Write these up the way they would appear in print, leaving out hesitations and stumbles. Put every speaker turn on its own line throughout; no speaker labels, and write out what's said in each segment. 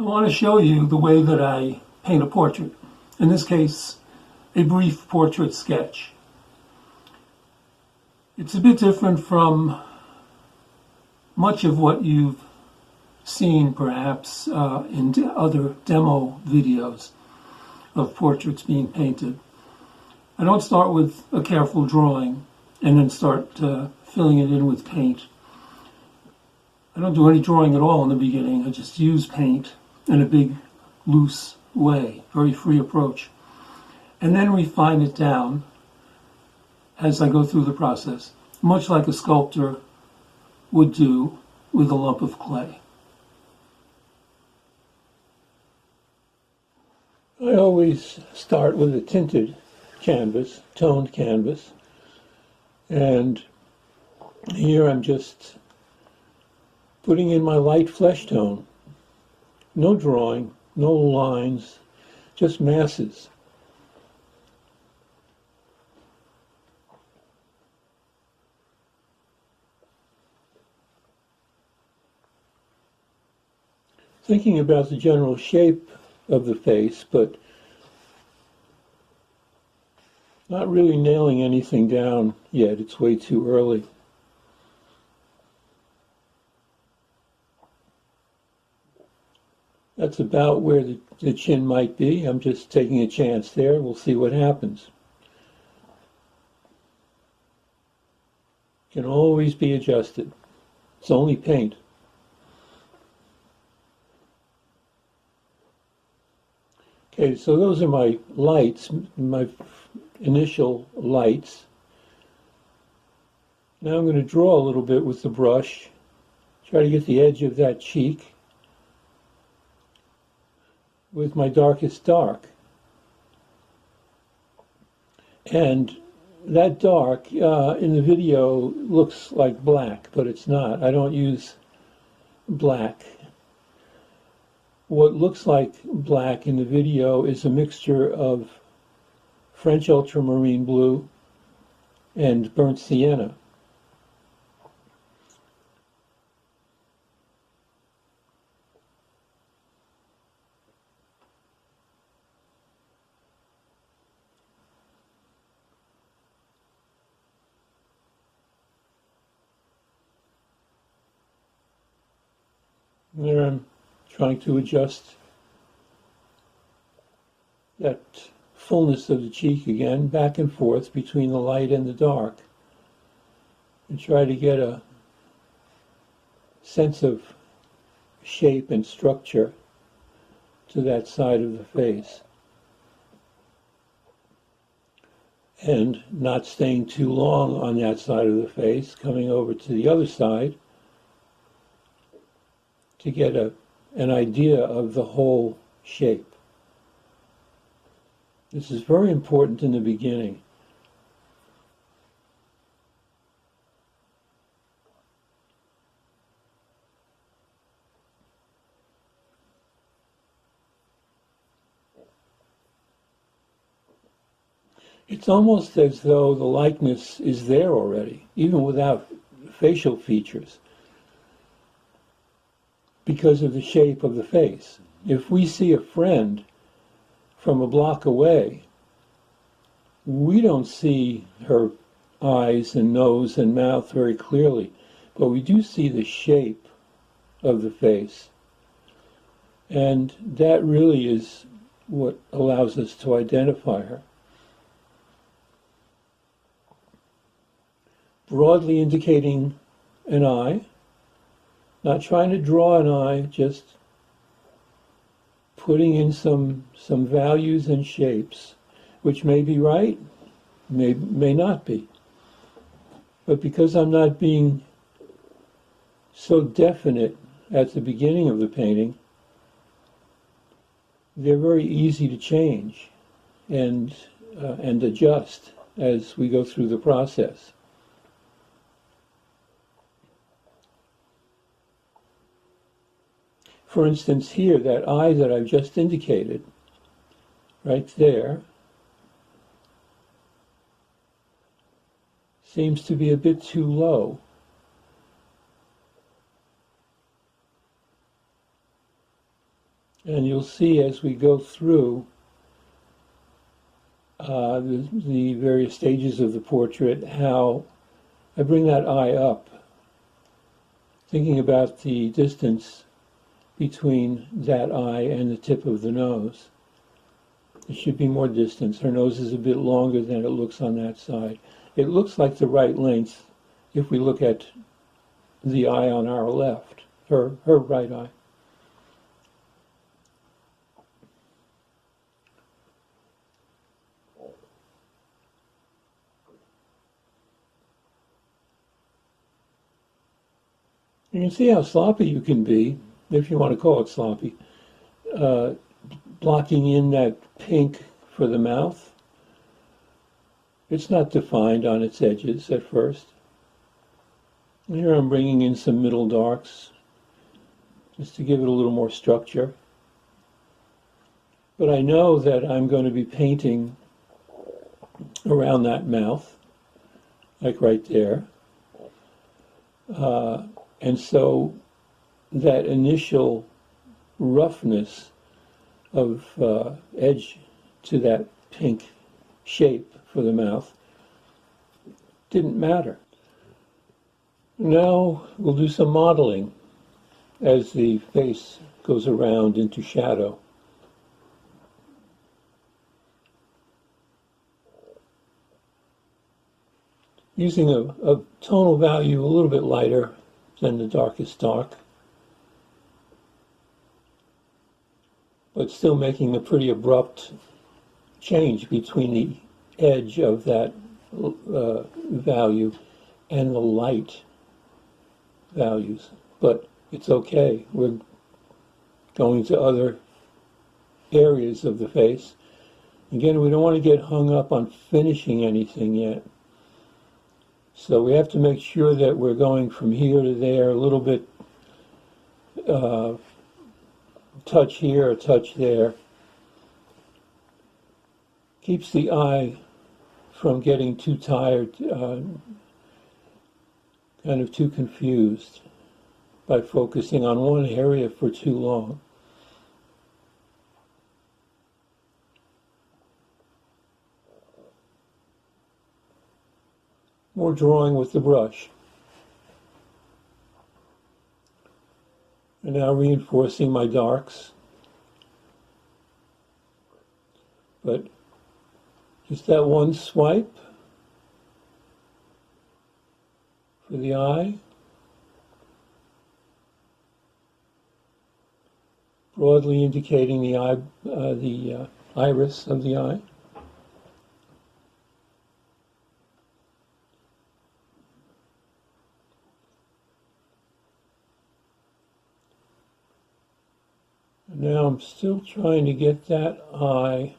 I want to show you the way that I paint a portrait. In this case, a brief portrait sketch. It's a bit different from much of what you've seen perhaps in other demo videos of portraits being painted. I don't start with a careful drawing and then start filling it in with paint. I don't do any drawing at all in the beginning. I just use paint in a big, loose way, very free approach, and then refine it down as I go through the process, much like a sculptor would do with a lump of clay. I always start with a tinted canvas, toned canvas, and here I'm just putting in my light flesh tone. No drawing, no lines, just masses. Thinking about the general shape of the face, but not really nailing anything down yet. It's way too early. That's about where the chin might be. I'm just taking a chance there. We'll see what happens. Can always be adjusted. It's only paint. Okay, so those are my lights, my initial lights. Now I'm going to draw a little bit with the brush, try to get the edge of that cheek with my darkest dark. And that dark in the video looks like black, but it's not. I don't use black. What looks like black in the video is a mixture of French ultramarine blue and burnt sienna. There I'm trying to adjust that fullness of the cheek again, back and forth between the light and the dark, and try to get a sense of shape and structure to that side of the face. And not staying too long on that side of the face, coming over to the other side to get an idea of the whole shape. This is very important in the beginning. It's almost as though the likeness is there already, even without facial features, because of the shape of the face. If we see a friend from a block away, we don't see her eyes and nose and mouth very clearly, but we do see the shape of the face. And that really is what allows us to identify her. Broadly indicating an eye, not trying to draw an eye, just putting in some values and shapes, which may be right, may not be. But because I'm not being so definite at the beginning of the painting, they're very easy to change and adjust as we go through the process. For instance, here, that eye that I've just indicated, right there, seems to be a bit too low. And you'll see as we go through the various stages of the portrait how I bring that eye up, thinking about the distance between that eye and the tip of the nose. There should be more distance. Her nose is a bit longer than it looks on that side. It looks like the right length if we look at the eye on our left, her right eye. You can see how sloppy you can be, if you want to call it sloppy, blocking in that pink for the mouth. It's not defined on its edges at first. Here I'm bringing in some middle darks just to give it a little more structure. But I know that I'm going to be painting around that mouth, like right there. And so that initial roughness of edge to that pink shape for the mouth didn't matter. Now we'll do some modeling as the face goes around into shadow. Using a tonal value a little bit lighter than the darkest dark, but still making a pretty abrupt change between the edge of that value and the light values. But it's okay. We're going to other areas of the face. Again, we don't want to get hung up on finishing anything yet. So we have to make sure that we're going from here to there, a little bit touch here, a touch there. Keeps the eye from getting too tired, kind of too confused by focusing on one area for too long. More drawing with the brush. And now reinforcing my darks. But just that one swipe for the eye. Broadly indicating the eye, the iris of the eye. Now I'm still trying to get that eye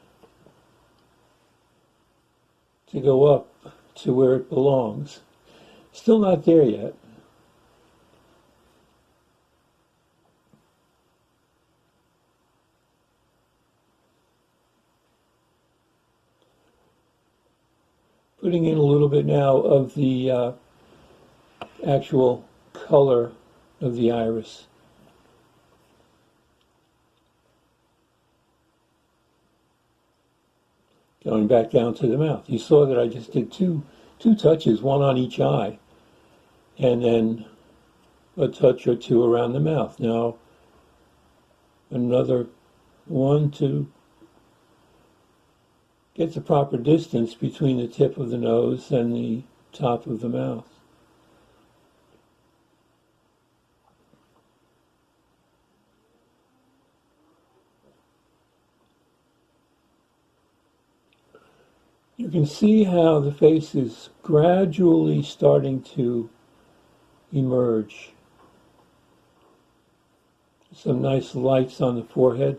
to go up to where it belongs. Still not there yet. Putting in a little bit now of the actual color of the iris. Going back down to the mouth. You saw that I just did two touches, one on each eye, and then a touch or two around the mouth. Now, another one to get the proper distance between the tip of the nose and the top of the mouth. You can see how the face is gradually starting to emerge. Some nice lights on the forehead.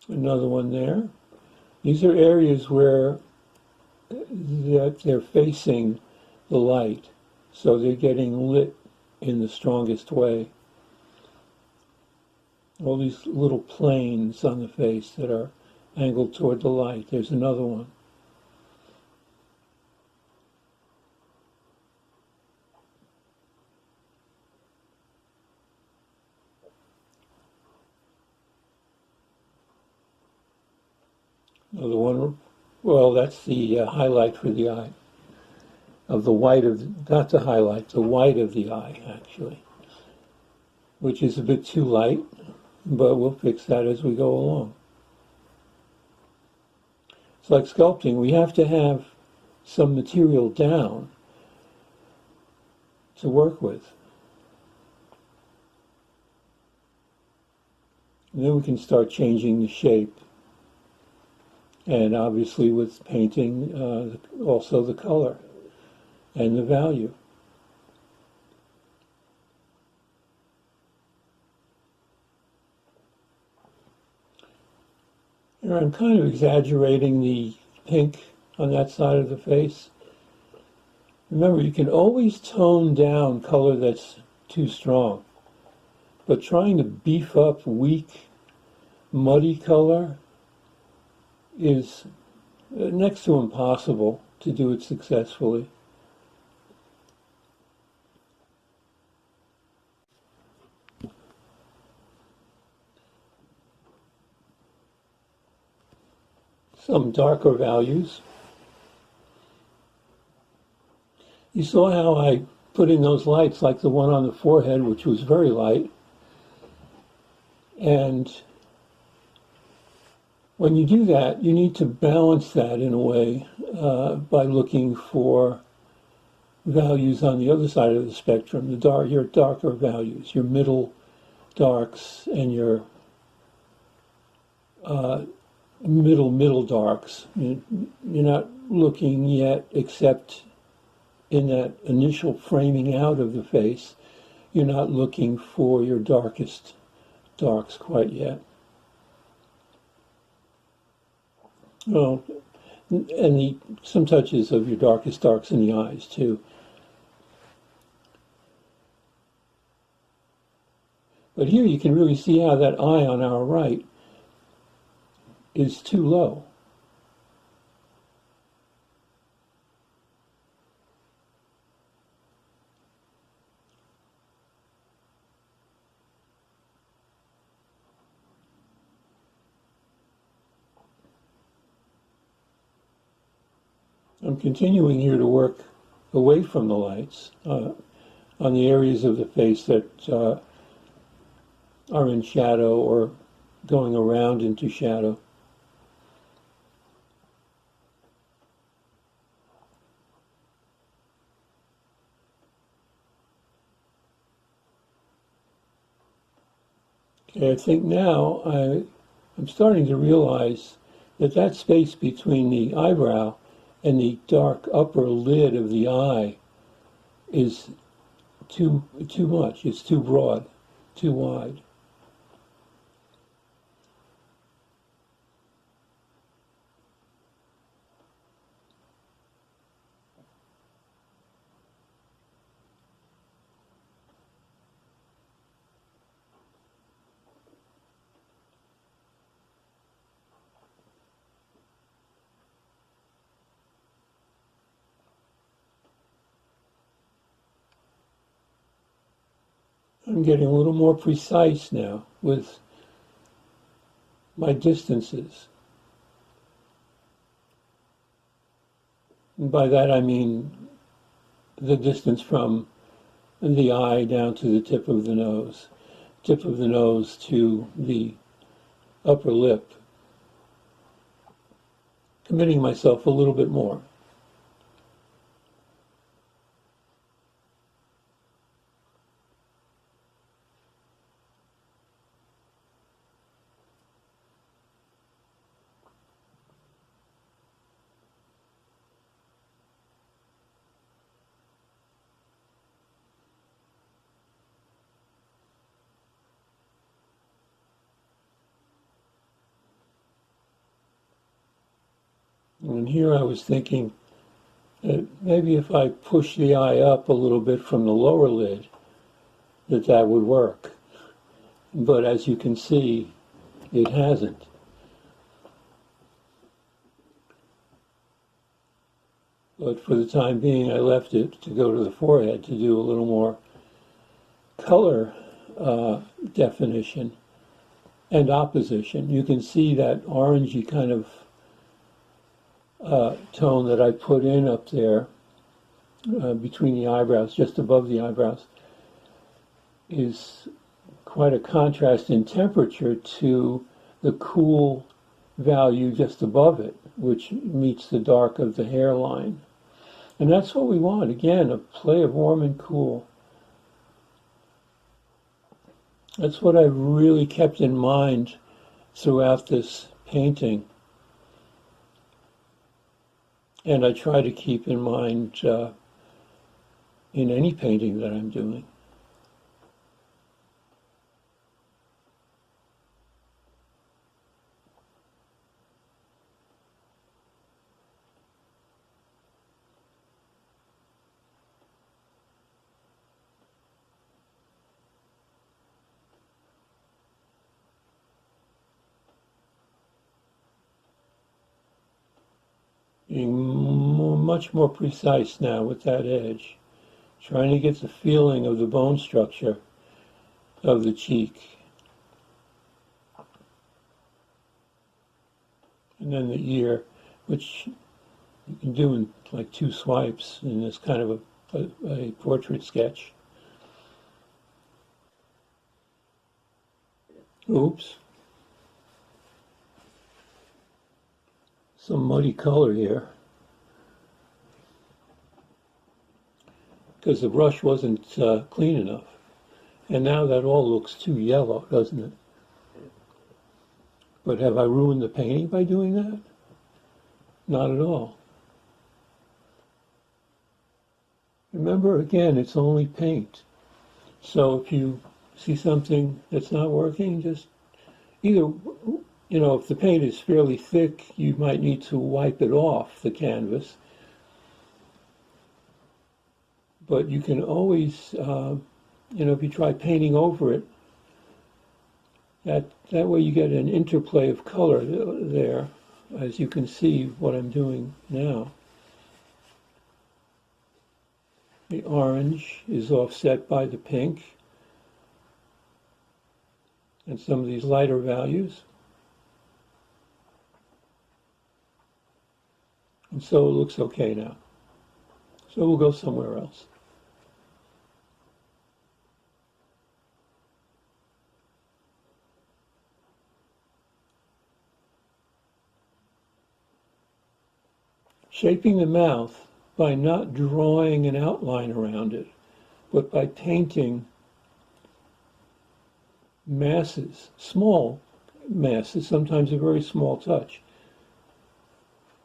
Another one there. These are areas where they're facing the light, so they're getting lit in the strongest way. All these little planes on the face that are angled toward the light. There's another one. Oh, the one, well, that's the highlight for the eye. Of the white of, not the highlight, the white of the eye, actually, which is a bit too light, but we'll fix that as we go along. It's like sculpting. We have to have some material down to work with. And then we can start changing the shape. And obviously with painting, also the color and the value. Here I'm kind of exaggerating the pink on that side of the face. Remember, you can always tone down color that's too strong, but trying to beef up weak, muddy color is next to impossible to do it successfully. Some darker values. You saw how I put in those lights, like the one on the forehead, which was very light. And when you do that, you need to balance that in a way by looking for values on the other side of the spectrum, your darker values, your middle darks and your middle darks. You're not looking yet, except in that initial framing out of the face, you're not looking for your darkest darks quite yet. Well, and some touches of your darkest darks in the eyes too. But here you can really see how that eye on our right is too low. I'm continuing here to work away from the lights on the areas of the face that are in shadow or going around into shadow. Okay, I think now I'm starting to realize that that space between the eyebrow and the dark upper lid of the eye is too much. It's too broad, too wide. I'm getting a little more precise now with my distances. And by that I mean the distance from the eye down to the tip of the nose to the upper lip, committing myself a little bit more. And here I was thinking that maybe if I push the eye up a little bit from the lower lid, that would work. But as you can see, it hasn't. But for the time being, I left it to go to the forehead to do a little more color definition and opposition. You can see that orangey kind of tone that I put in up there between the eyebrows, just above the eyebrows, is quite a contrast in temperature to the cool value just above it, which meets the dark of the hairline. And that's what we want. Again, a play of warm and cool. That's what I've really kept in mind throughout this painting. And I try to keep in mind in any painting that I'm doing. Being much more precise now with that edge, trying to get the feeling of the bone structure of the cheek. And then the ear, which you can do in like 2 swipes in this kind of a portrait sketch. Oops. Some muddy color here. Because the brush wasn't clean enough. And now that all looks too yellow, doesn't it? But have I ruined the painting by doing that? Not at all. Remember, again, it's only paint. So if you see something that's not working, just either, if the paint is fairly thick, you might need to wipe it off the canvas. But you can always, if you try painting over it, that way you get an interplay of color there, as you can see what I'm doing now. The orange is offset by the pink and some of these lighter values. And so it looks okay now. So we'll go somewhere else. Shaping the mouth by not drawing an outline around it, but by painting masses, small masses, sometimes a very small touch,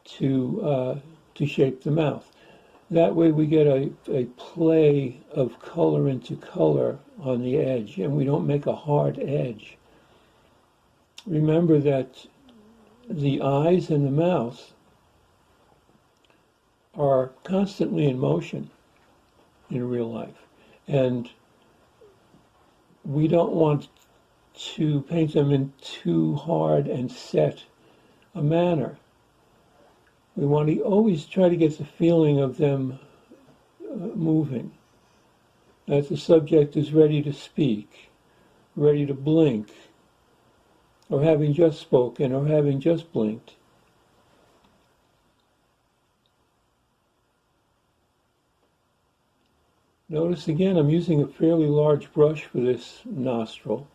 to shape the mouth. That way we get a play of color into color on the edge, and we don't make a hard edge. Remember that the eyes and the mouth are constantly in motion in real life. And we don't want to paint them in too hard and set a manner. We want to always try to get the feeling of them moving, that the subject is ready to speak, ready to blink, or having just spoken, or having just blinked. Notice again, I'm using a fairly large brush for this nostril.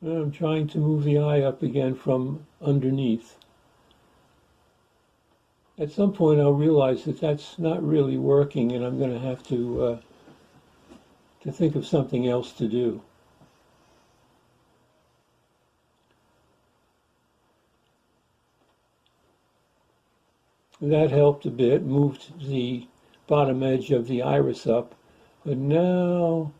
And I'm trying to move the eye up again from underneath. At some point I'll realize that that's not really working, and I'm going to have to think of something else to do. That helped a bit, moved the bottom edge of the iris up, but now,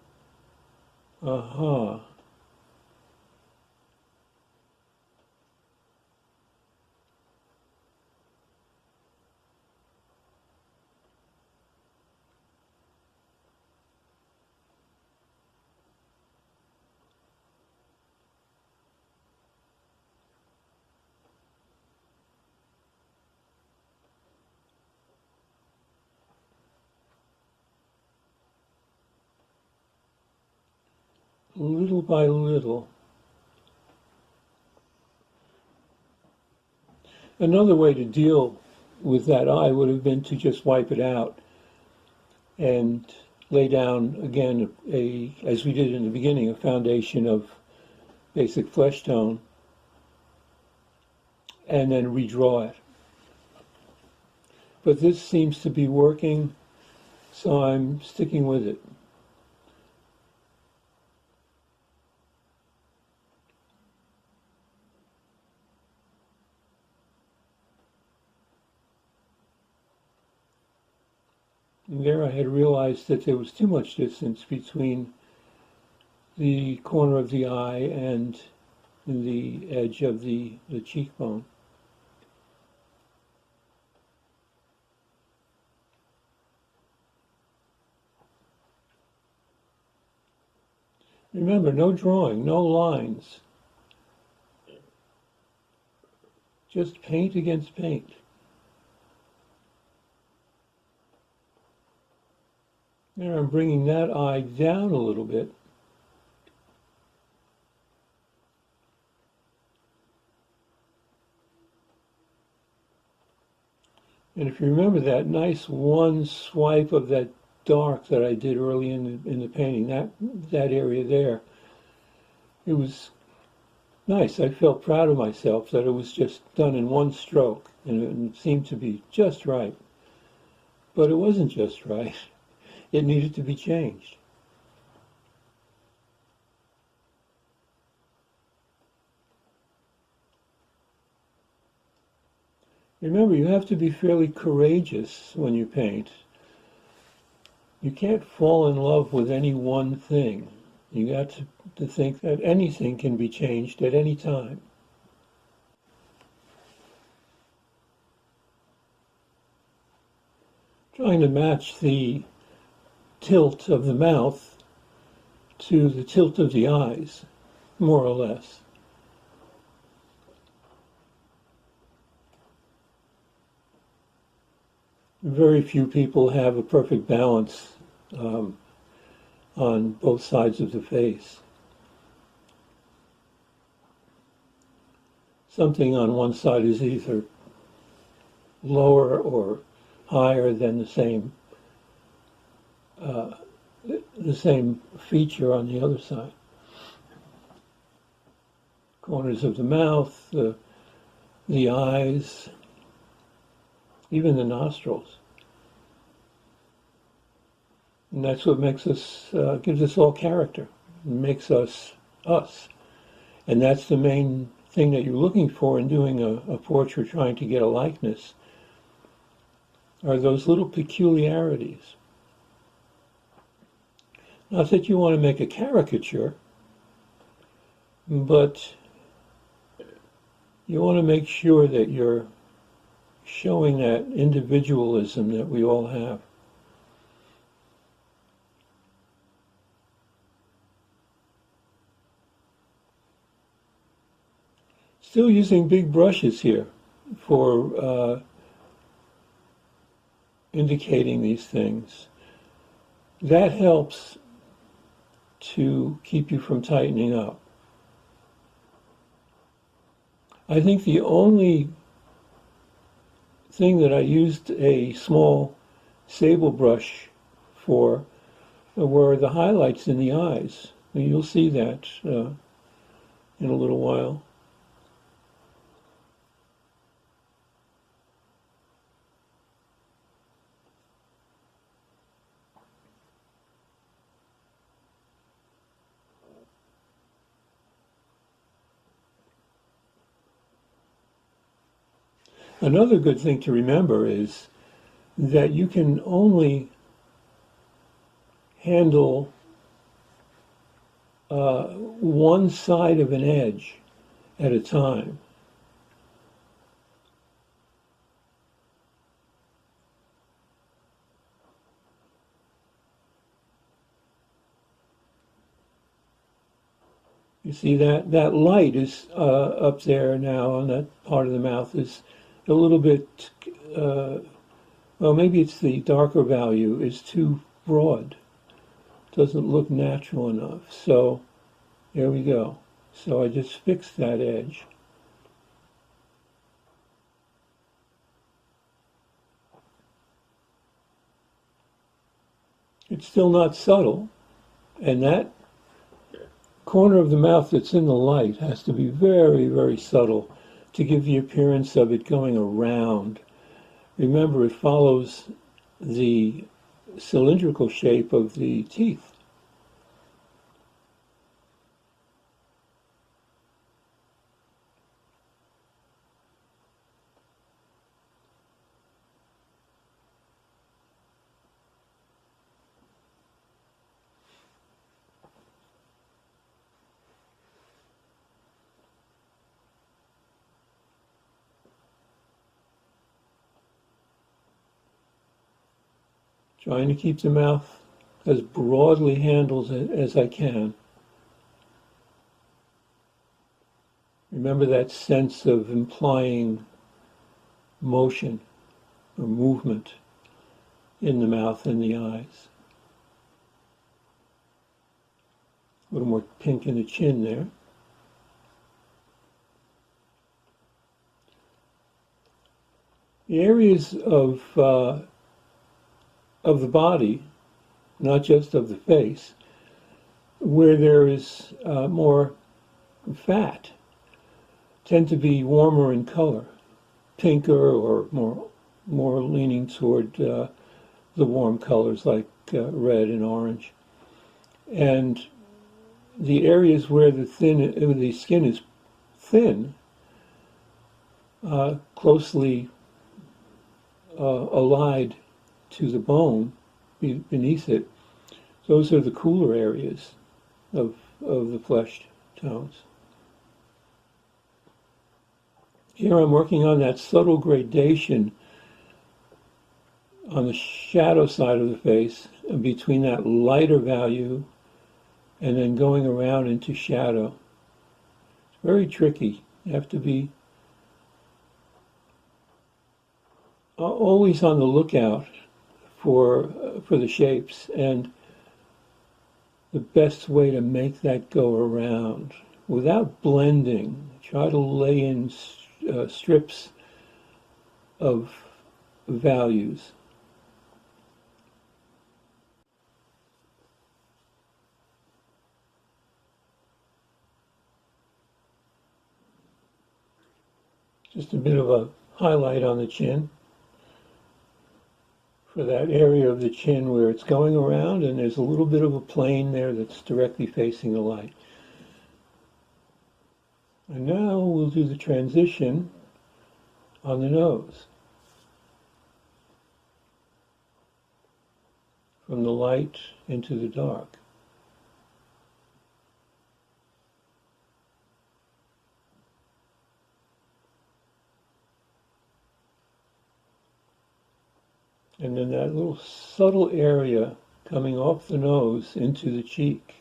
little by little, Another way to deal with that eye would have been to just wipe it out and lay down again as we did in the beginning, a foundation of basic flesh tone, and then redraw it. But this seems to be working, so I'm sticking with it. And there I had realized that there was too much distance between the corner of the eye and the edge of the cheekbone. Remember, no drawing, no lines. Just paint against paint. There I'm bringing that eye down a little bit. And if you remember that nice one swipe of that dark that I did early in the painting, that area there, it was nice. I felt proud of myself that it was just done in one stroke, and it seemed to be just right. But it wasn't just right. It needed to be changed. Remember, you have to be fairly courageous when you paint. You can't fall in love with any one thing. You got to think that anything can be changed at any time. Trying to match the tilt of the mouth to the tilt of the eyes, more or less. Very few people have a perfect balance on both sides of the face. Something on one side is either lower or higher than the same feature on the other side. Corners of the mouth, the eyes, even the nostrils. And that's what makes us, gives us all character, and makes us us. And that's the main thing that you're looking for in doing a portrait, trying to get a likeness, are those little peculiarities. Not that you want to make a caricature, but you want to make sure that you're showing that individualism that we all have. Still using big brushes here for indicating these things. That helps to keep you from tightening up. I think the only thing that I used a small sable brush for were the highlights in the eyes. And you'll see that in a little while. Another good thing to remember is that you can only handle one side of an edge at a time. You see that light is up there now on that part of the mouth is a little bit, well, maybe it's the darker value is too broad. Doesn't look natural enough. So there we go. So I just fixed that edge. It's still not subtle, and that corner of the mouth that's in the light has to be very, very subtle to give the appearance of it going around. Remember, it follows the cylindrical shape of the teeth. Trying to keep the mouth as broadly handled as I can. Remember that sense of implying motion or movement in the mouth and the eyes. A little more pink in the chin there. The areas of the body, not just of the face, where there is more fat, tend to be warmer in color, pinker or more leaning toward the warm colors like red and orange. And the areas where the skin is thin, closely allied to the bone beneath it, those are the cooler areas of the flesh tones. Here I'm working on that subtle gradation on the shadow side of the face and between that lighter value and then going around into shadow. It's very tricky. You have to be always on the lookout for the shapes and the best way to make that go around without blending. Try to lay in strips of values. Just a bit of a highlight on the chin for that area of the chin where it's going around, and there's a little bit of a plane there that's directly facing the light. And now we'll do the transition on the nose. From the light into the dark. And then that little subtle area coming off the nose into the cheek.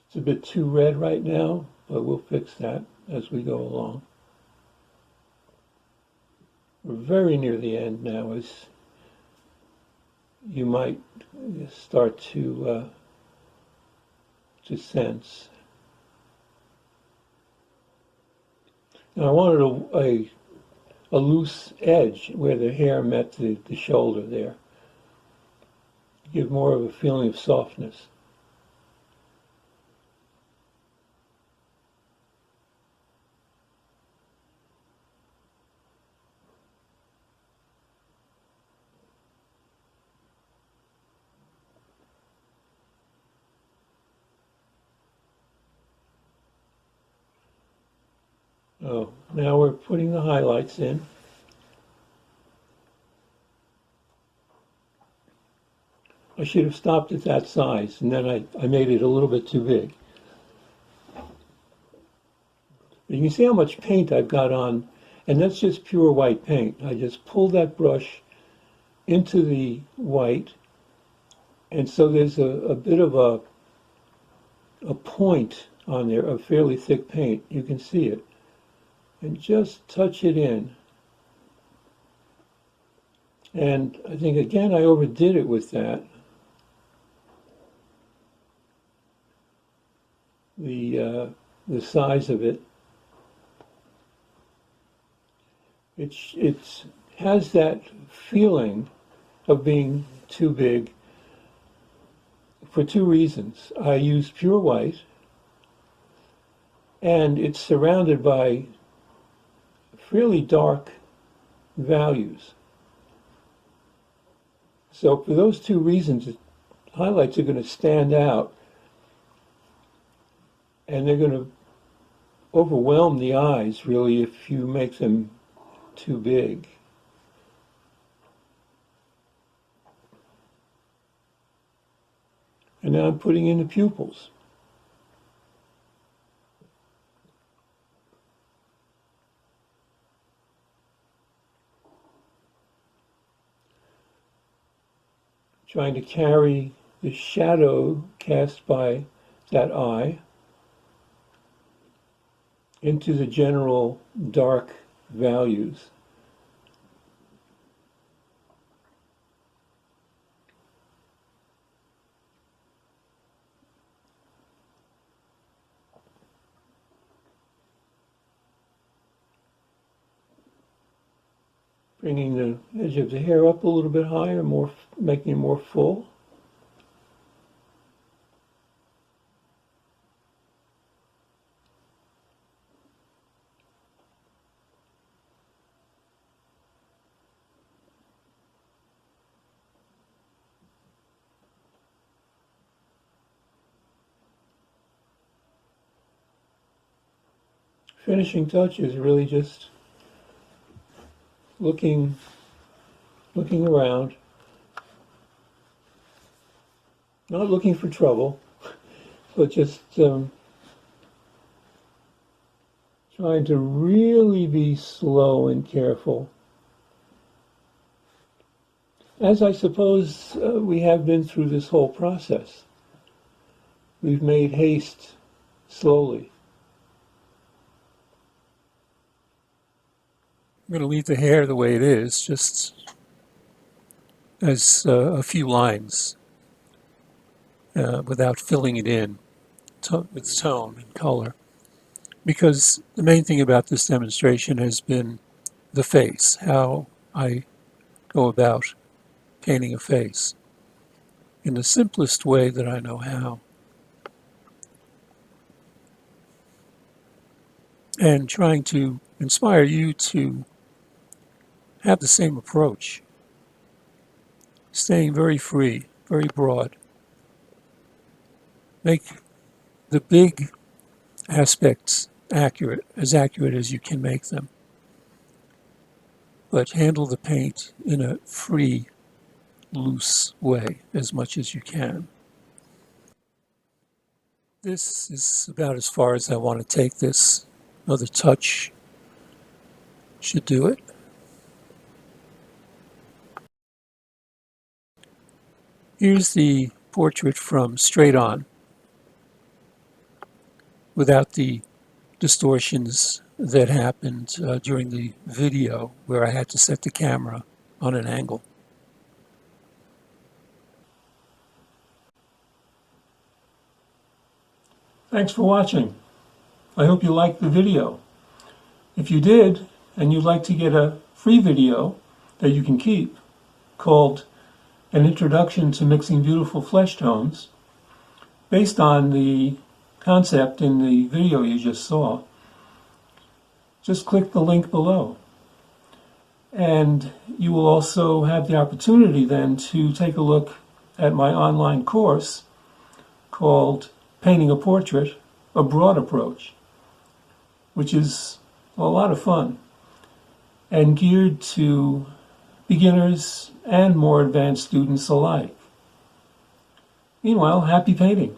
It's a bit too red right now, but we'll fix that as we go along. We're very near the end now, as you might start to sense. Now I wanted a loose edge where the hair met the shoulder there. Give more of a feeling of softness. Oh, now we're putting the highlights in. I should have stopped at that size, and then I made it a little bit too big. You can see how much paint I've got on, and that's just pure white paint. I just pulled that brush into the white, and so there's a bit of a point on there of fairly thick paint. You can see it. And just touch it in. And I think, again, I overdid it with that. The size of it. It's has that feeling of being too big for two reasons. I use pure white, and it's surrounded by fairly dark values. So for those two reasons, highlights are going to stand out, and they're going to overwhelm the eyes, really, if you make them too big. And now I'm putting in the pupils. Trying to carry the shadow cast by that eye into the general dark values. Bringing the edge of the hair up a little bit higher, making it more full. Finishing touch is really just looking around, not looking for trouble, but just trying to really be slow and careful. As I suppose we have been through this whole process. We've made haste slowly. I'm going to leave the hair the way it is, just as a few lines, without filling it in with tone and color. Because the main thing about this demonstration has been the face, how I go about painting a face in the simplest way that I know how. And trying to inspire you to have the same approach, staying very free, very broad. Make the big aspects accurate as you can make them, but handle the paint in a free, loose way as much as you can. This is about as far as I want to take this. Another touch should do it. Here's the portrait from straight on, without the distortions that happened during the video where I had to set the camera on an angle. Thanks for watching. I hope you liked the video. If you did, and you'd like to get a free video that you can keep called An Introduction to Mixing Beautiful Flesh Tones, based on the concept in the video you just saw, just click the link below. And you will also have the opportunity then to take a look at my online course called Painting a Portrait, a Broad Approach, which is a lot of fun and geared to beginners and more advanced students alike. Meanwhile, happy painting.